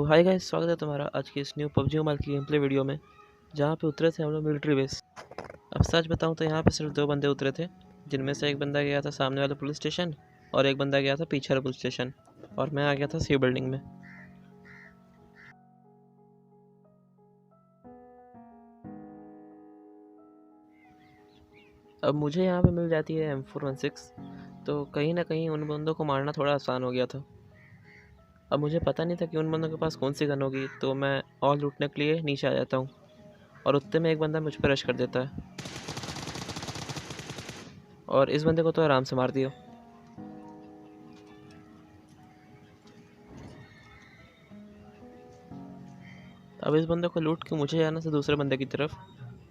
तो hi guys, स्वागत है तुम्हारा आज की इस न्यू पबजी मोबाइल की गेम प्ले वीडियो में, जहाँ पे उतरे थे हम लोग मिलिट्री बेस। अब सच बताऊँ तो यहाँ पे सिर्फ दो बंदे उतरे थे, जिनमें से एक बंदा गया था सामने वाले पुलिस स्टेशन और एक बंदा गया था पीछे वाले पुलिस स्टेशन, और मैं आ गया था सी बिल्डिंग में। अब मुझे यहाँ पे मिल जाती है M416, तो कहीं ना कहीं उन बंदों को मारना थोड़ा आसान हो गया था। अब मुझे पता नहीं था कि उन बंदों के पास कौन सी गन होगी, तो मैं और लूटने के लिए नीचे आ जाता हूँ और उतने में एक बंदा मुझ पर रश कर देता है और इस बंदे को तो आराम से मार दिया। अब इस बंदे को लूट के मुझे जाना था दूसरे बंदे की तरफ,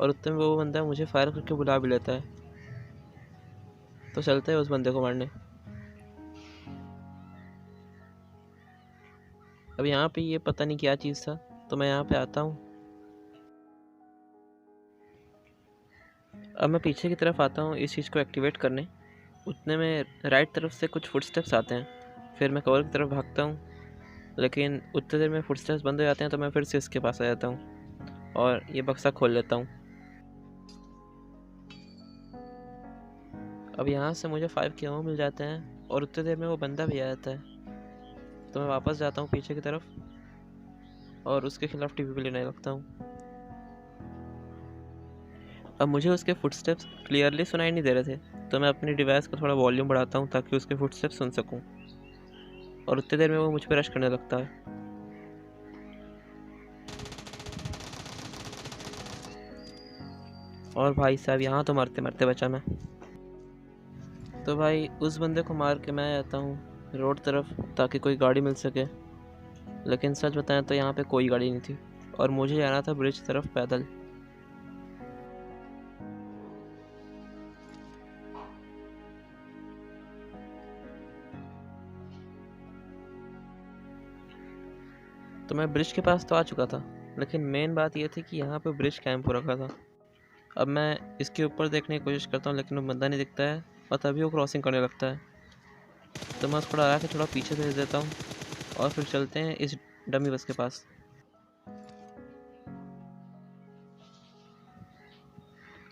और उतने में वो बंदा मुझे फायर करके बुला भी लेता है। तो चलते हैं उस बंदे को मारने। अब यहाँ पे ये पता नहीं क्या चीज़ था, तो मैं यहाँ पे आता हूँ। अब मैं पीछे की तरफ आता हूँ इस चीज़ को एक्टिवेट करने। उतने में राइट तरफ से कुछ फुटस्टेप्स आते हैं, फिर मैं कवर की तरफ भागता हूँ, लेकिन उतने देर में फुटस्टेप्स बंद हो जाते हैं, तो मैं फिर से इसके पास आ जाता हूँ और ये बक्सा खोल लेता हूँ। अब यहाँ से मुझे 5 KO मिल जाते हैं और उतने देर में वो बंदा भी आ जाता है, तो मैं वापस जाता हूँ पीछे की तरफ और उसके खिलाफ टीवी लेने लगता हूँ। अब मुझे उसके फुटस्टेप्स क्लियरली सुनाई नहीं दे रहे थे, तो मैं अपनी डिवाइस का थोड़ा वॉल्यूम बढ़ाता हूँ ताकि उसके फुटस्टेप्स सुन सकूँ, और उतनी देर में वो मुझ पर रश करने लगता है। और भाई साहब, यहाँ तो मरते मरते बचा मैं। तो भाई उस बंदे को मार के मैं आता हूँ रोड तरफ ताकि कोई गाड़ी मिल सके, लेकिन सच बताएं तो यहाँ पे कोई गाड़ी नहीं थी और मुझे जाना था ब्रिज तरफ पैदल। तो मैं ब्रिज के पास तो आ चुका था, लेकिन मेन बात यह थी कि यहाँ पे ब्रिज कैंप हो रखा था। अब मैं इसके ऊपर देखने की कोशिश करता हूँ, लेकिन वो बंदा नहीं दिखता है और तभी वो क्रॉसिंग करने लगता है। तो मैं उसको डरा के थोड़ा पीछे भेज देता हूँ और फिर चलते हैं इस डमी बस के पास।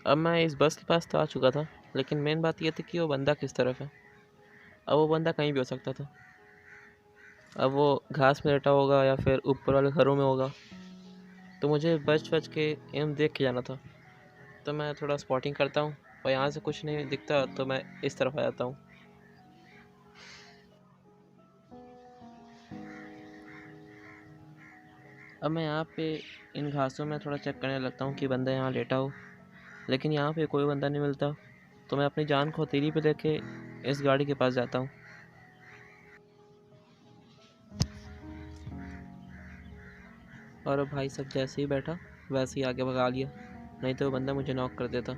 अब मैं इस बस के पास तो आ चुका था, लेकिन मेन बात यह थी कि वो बंदा किस तरफ है। अब वो बंदा कहीं भी हो सकता था। अब वो घास में लेटा होगा या फिर ऊपर वाले घरों में होगा, तो मुझे बच बच के एम देख के जाना था। तो मैं थोड़ा स्पॉटिंग करता हूँ और यहाँ से कुछ नहीं दिखता तो मैं इस तरफ आ जाता हूँ। अब मैं यहाँ पे इन घासों में थोड़ा चेक करने लगता हूँ कि बंदा यहाँ लेटा हो, लेकिन यहाँ पे कोई बंदा नहीं मिलता। तो मैं अपनी जान को हथेली पे लेके इस गाड़ी के पास जाता हूँ। और अब भाई सब जैसे ही बैठा वैसे ही आगे भगा लिया, नहीं तो वो बंदा मुझे नॉक कर देता।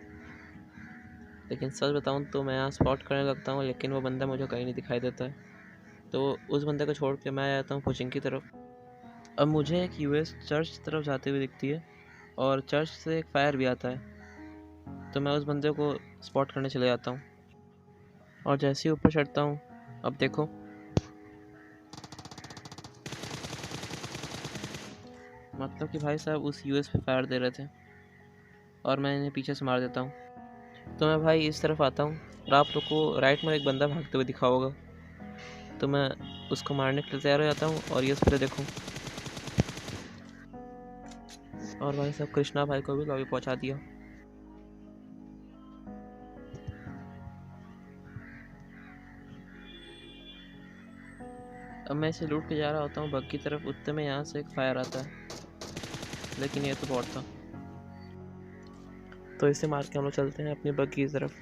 लेकिन सच बताऊँ तो मैं यहाँ स्पॉट करने लगता हूँ, लेकिन वो बंदा मुझे कहीं नहीं दिखाई देता है। तो उस बंदे को छोड़ के मैं आता हूँ कोचिंग की तरफ। अब मुझे एक यूएस चर्च तरफ जाते हुए दिखती है और चर्च से एक फायर भी आता है, तो मैं उस बंदे को स्पॉट करने चले जाता हूँ और जैसे ही ऊपर चढ़ता हूँ, अब देखो मतलब कि भाई साहब उस यूएस पे फायर दे रहे थे और मैं इन्हें पीछे से मार देता हूँ। तो मैं भाई इस तरफ आता हूँ और आप लोग को राइट में एक बंदा भागते हुए दिखा होगा, तो मैं उसको मारने के लिए तैयार हो जाता हूँ और ये स्प्रे देखो। और भाई साहब कृष्णा भाई को भी लॉबी पहुँचा दिया। अब मैं इसे लूट के जा रहा होता हूँ बग की तरफ, उतने में यहाँ से एक फायर आता है, लेकिन ये तो बॉट था। तो इसे मार के हम लोग चलते हैं अपनी बग की तरफ।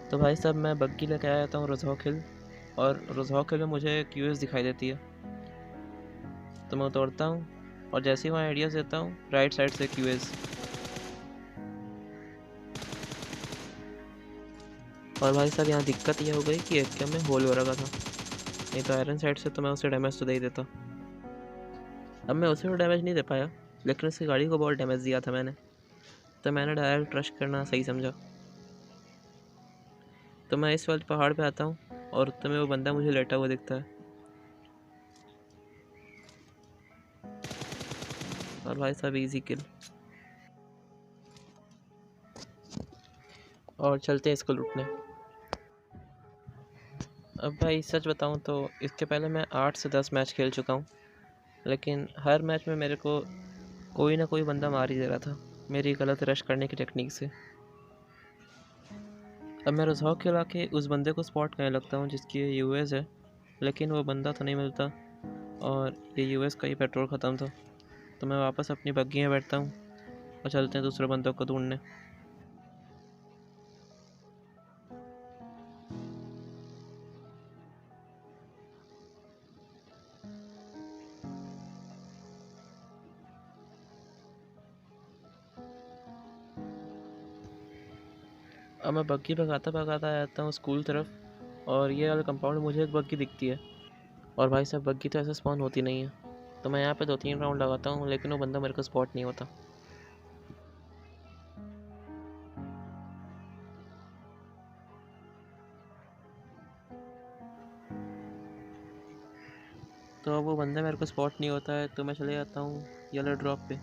तो भाई साहब मैं बग्गी लेके आया था हूँ रोजहॉक हिल, और रोजहॉक हिल में मुझे एक यूएस दिखाई देती है, तो मैं उतरता हूँ और जैसे ही वहाँ आइडियाज देता हूँ राइट साइड से एक यूएस। और भाई साहब यहाँ दिक्कत ये हो गई कि एक में होल हो रखा था, नहीं तो आयरन साइड से तो मैं उसे डैमेज तो दे ही देता। अब मैं उसे तो डैमेज नहीं दे पाया, लेकिन उसकी गाड़ी को बहुत डैमेज दिया था मैंने, तो मैंने डायरेक्ट रश करना सही समझा। तो मैं इस वाले पहाड़ पे आता हूँ और उतने में वो बंदा मुझे लेटा हुआ दिखता है। और भाई साहब इजी किल। और चलते हैं इसको लूटने। अब भाई सच बताऊँ तो इसके पहले मैं 8 से 10 मैच खेल चुका हूँ, लेकिन हर मैच में मेरे को कोई ना कोई बंदा मार ही दे रहा था मेरी गलत रश करने की टेक्निक से। अब मैं रुझाव खिला के उस बंदे को स्पॉट करने लगता हूँ जिसकी यूएस है, लेकिन वो बंदा तो नहीं मिलता और ये यूएस का ही पेट्रोल ख़त्म था। तो मैं वापस अपनी बग्गी में बैठता हूँ और चलते हैं दूसरे बंदों को ढूंढने। अब मैं बग्गी भगाता भगाता आता हूँ स्कूल तरफ और ये वाला कंपाउंड मुझे एक बग्गी दिखती है। और भाई साहब बग्गी तो ऐसे स्पॉन होती नहीं है, तो मैं यहाँ पे 2-3 राउंड लगाता हूँ लेकिन वो बंदा मेरे को स्पॉट नहीं होता। तो अब वो बंदा मेरे को स्पॉट नहीं होता है तो मैं चले जाता हूँ येलो ड्रॉप पे।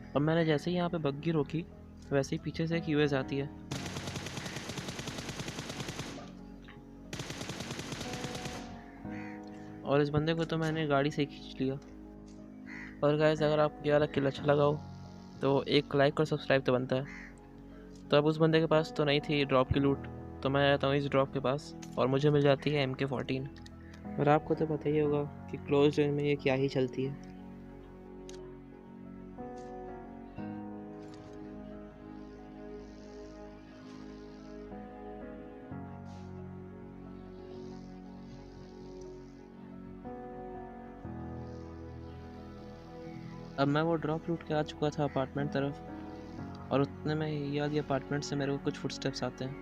अब मैंने जैसे ही यहाँ पे बग्गी रोकी वैसे ही पीछे से एक यूएस आती है। और इस बंदे को तो मैंने गाड़ी से ही खींच लिया। और गाइस अगर आपको ये वाला किल अच्छा लगा हो तो एक लाइक और सब्सक्राइब तो बनता है। तो अब उस बंदे के पास तो नहीं थी ड्रॉप की लूट, तो मैं आता हूँ इस ड्रॉप के पास और मुझे मिल जाती है MK14। और आपको तो पता ही होगा कि क्लोज रेंज में ये क्या ही चलती है। अब मैं वो ड्रॉप लूट के आ चुका था अपार्टमेंट तरफ और उतने में ये वाली अपार्टमेंट से मेरे को कुछ फुटस्टेप्स आते हैं।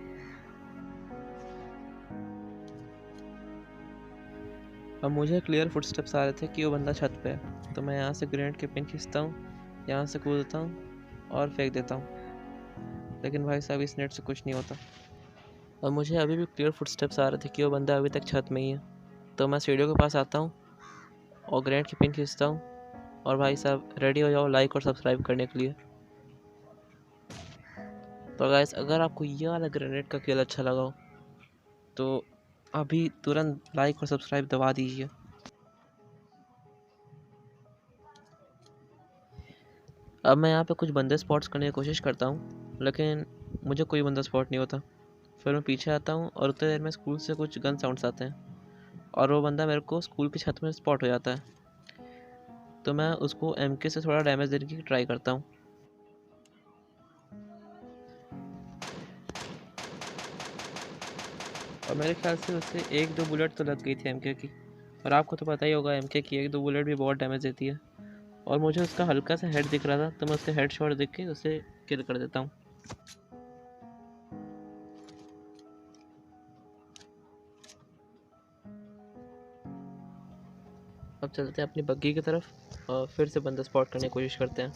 अब मुझे क्लियर फुटस्टेप्स आ रहे थे कि वो बंदा छत पे है, तो मैं यहाँ से ग्रेनेड की पिन खींचता हूँ, यहाँ से कूदता हूँ और फेंक देता हूँ। लेकिन भाई साहब इस नेट से कुछ नहीं होता। अब मुझे अभी भी क्लियर फुटस्टेप्स आ रहे थे कि वो बंदा अभी तक छत में ही है, तो मैं सीढ़ियों के पास आता हूँ और ग्रेनेड की पिन खींचता हूँ। और भाई साहब रेडी हो जाओ लाइक और सब्सक्राइब करने के लिए। तो गाइस अगर आपको ये वाला ग्रेनेड का किल अच्छा लगा हो तो अभी तुरंत लाइक और सब्सक्राइब दबा दीजिए। अब मैं यहाँ पे कुछ बंदे स्पॉट्स करने की कोशिश करता हूँ लेकिन मुझे कोई बंदा स्पॉट नहीं होता। फिर मैं पीछे आता हूँ और उतनी देर में स्कूल से कुछ गन साउंड्स आते हैं और वो बंदा मेरे को स्कूल की छत में स्पॉट हो जाता है। तो मैं उसको MK से थोड़ा डैमेज देने की ट्राई करता हूँ। और मेरे ख्याल से उससे 1-2 बुलेट तो लग गई थी MK की। और आपको तो पता ही होगा MK की 1-2 बुलेट भी बहुत डैमेज देती है। और मुझे उसका हल्का सा हेड दिख रहा था तो मैं उसका हेड शॉट देख के उसे किल कर देता हूँ। अब चलते हैं अपनी बग्गी की तरफ और फिर से बंदा स्पॉट करने की कोशिश करते हैं।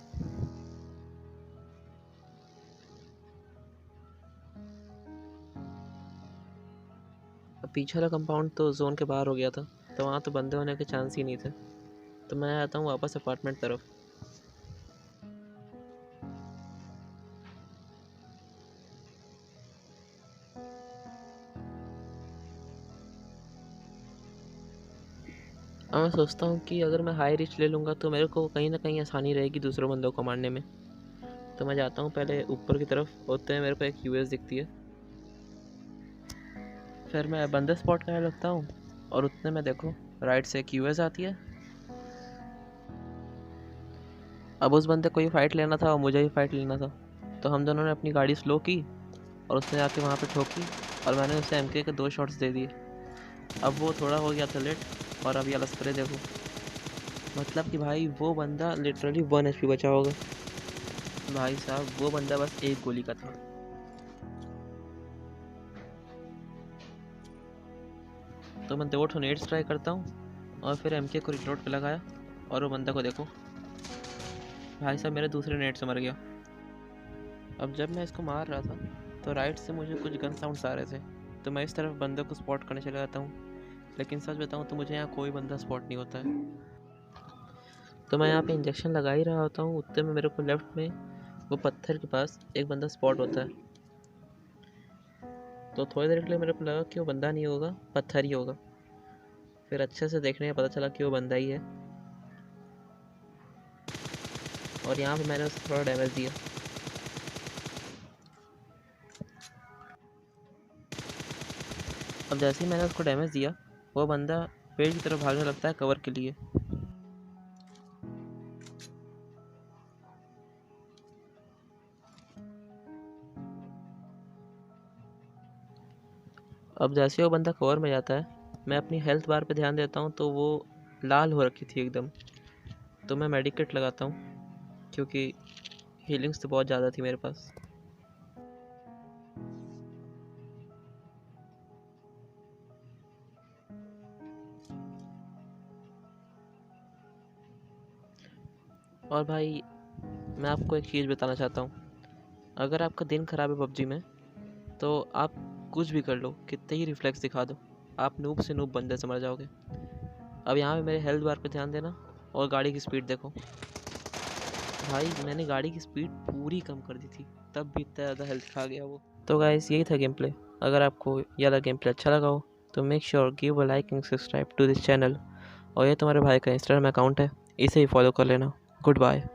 अब पीछे वाला कंपाउंड तो जोन के बाहर हो गया था, तो वहाँ तो बंदे होने के चांस ही नहीं थे। तो मैं आता हूँ वापस अपार्टमेंट तरफ। अब मैं सोचता हूँ कि अगर मैं हाई रिच ले लूँगा तो मेरे को कहीं ना कहीं आसानी रहेगी दूसरे बंदों को मारने में। तो मैं जाता हूँ पहले ऊपर की तरफ, होते हैं मेरे को एक यूएस दिखती है। फिर मैं बंदे स्पॉट करने लगता हूँ और उतने में देखो राइट से एक यूएस आती है। अब उस बंदे को ही फाइट लेना था और मुझे ही फाइट लेना था, तो हम दोनों ने अपनी गाड़ी स्लो की और उसने आके वहाँ पे ठोकी और मैंने उसे MK के 2 शॉट्स दे दिए। अब वो थोड़ा हो गया था लेट और अब ये स्प्रे देखो, मतलब कि भाई वो बंदा लिटरली 1 HP बचा होगा। भाई साहब वो बंदा बस एक गोली का था। तो मैं 2 नेट्स ट्राई करता हूँ और फिर MK को रिलोड पे लगाया और वो बंदा को देखो भाई साहब मेरे दूसरे नेट से मर गया। अब जब मैं इसको मार रहा था तो राइट से मुझे कुछ गन साउंड्स आ रहे थे, तो मैं इस तरफ बंदे को स्पॉट करने चला जाता हूँ, लेकिन सच बताऊँ तो मुझे यहाँ कोई बंदा स्पॉट नहीं होता है। तो मैं यहाँ पे इंजेक्शन लगा ही रहा होता हूँ, उतने में मेरे को लेफ्ट में वो पत्थर के पास एक बंदा स्पॉट होता है। तो थोड़ी देर के लिए मेरे को लगा कि वो बंदा नहीं होगा, पत्थर ही होगा। फिर अच्छे से देखने में पता चला कि वो बंदा ही है, और यहाँ पे मैंने उसको थोड़ा डैमेज दिया। अब जैसे ही मैंने उसको डैमेज दिया, वो बंदा पेड़ की तरफ भागने लगता है कवर के लिए। अब जैसे वो बंदा कवर में जाता है, मैं अपनी हेल्थ बार पे ध्यान देता हूँ तो वो लाल हो रखी थी एकदम। तो मैं मेडिकेट लगाता हूँ क्योंकि हीलिंग्स तो बहुत ज़्यादा थी मेरे पास। और भाई मैं आपको एक चीज़ बताना चाहता हूँ, अगर आपका दिन ख़राब है पबजी में तो आप कुछ भी कर लो, कितने ही रिफ्लेक्स दिखा दो, आप नूब से नूब बंदे से मर जाओगे। अब यहाँ पे मेरे हेल्थ बार पे ध्यान देना और गाड़ी की स्पीड देखो। भाई मैंने गाड़ी की स्पीड पूरी कम कर दी थी, तब भी इतना ज़्यादा हेल्थ खा गया वो। तो गाइस यही था गेम प्ले। अगर आपको ये वाला गेम प्ले अच्छा लगा हो तो make sure give a like and subscribe to this channel. और ये तुम्हारे भाई का इंस्टाग्राम अकाउंट है, इसे ही फॉलो कर लेना। Good bye.